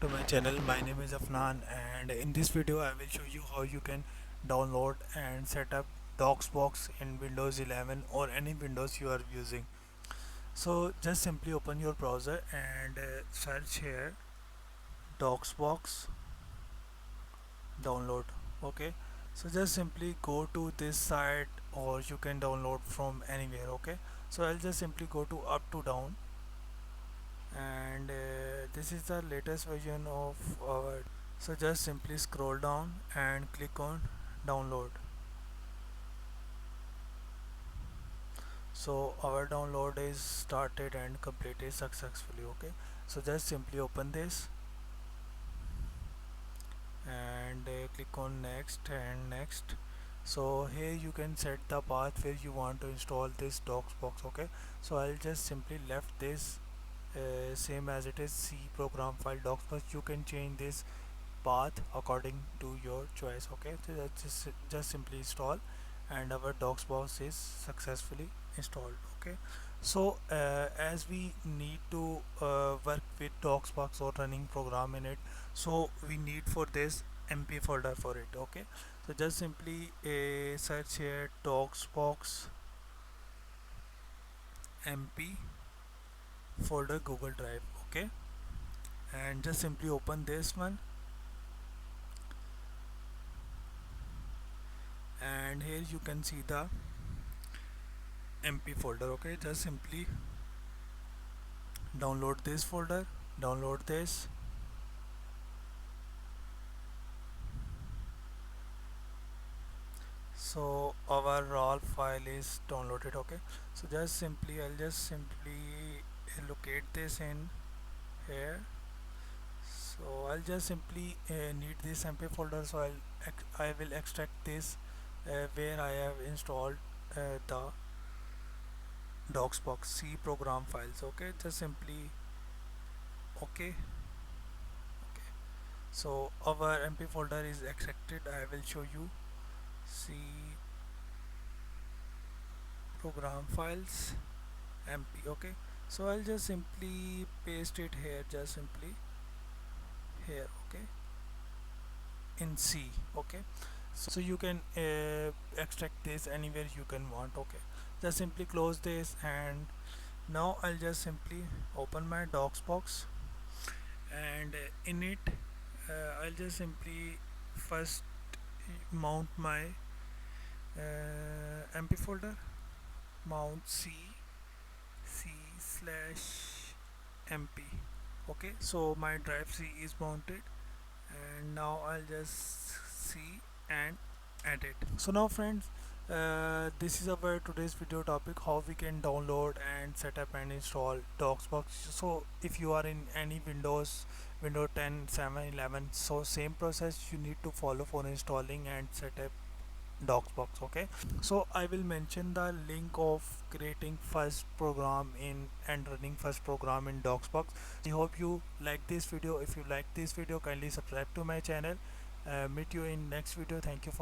to my channel. My name is Afnan, and in this video I will show you how you can download and set up DOSBox in Windows 11 or any Windows you are using. So just simply open your browser and search here DOSBox download. Okay, so just simply go to this site or you can download from anywhere. Okay, so I'll just simply go to up to down, and this is the latest version of our. So just simply scroll down and click on download. So our download is started and completed successfully. Okay, so just simply open this and click on next and next. So here you can set the path where you want to install this DOSBox. Okay, so I'll just simply left this same as it is C program file DOSBox. You can change this path according to your choice. Okay, so that's just simply install and our DOSBox is successfully installed. Okay, so as we need to work with DOSBox or running program in it, so we need for this MP folder for it. Okay, so just simply search here DOSBox MP folder Google Drive. Okay, and just simply open this one, and here you can see the MP folder. Okay, just simply download this folder, download this, so our raw file is downloaded. Okay, so I'll just simply locate this in here. So I'll just simply need this MP folder, so I will extract this where I have installed the DOSBox C program files. Okay, just simply okay. So our MP folder is extracted. I will show you. C program files MP. Okay, so I'll just simply paste it here, just simply here. Okay, in C. Okay, so you can extract this anywhere you can want. Okay, just simply close this, and now I'll just simply open my DOSBox, and in it I'll just simply first mount my MP folder, mount C slash MP. Okay, so my drive C is mounted, and now I'll just see and edit. So now friends, this is our today's video topic, how we can download and set up and install DOSBox. So if you are in any Windows 10, 7, 11, so same process you need to follow for installing and set up DOSBox. Okay, so I will mention the link of creating first program in and running first program in DOSBox. I hope you like this video. If you like this video, kindly subscribe to my channel. Meet you in next video. Thank you for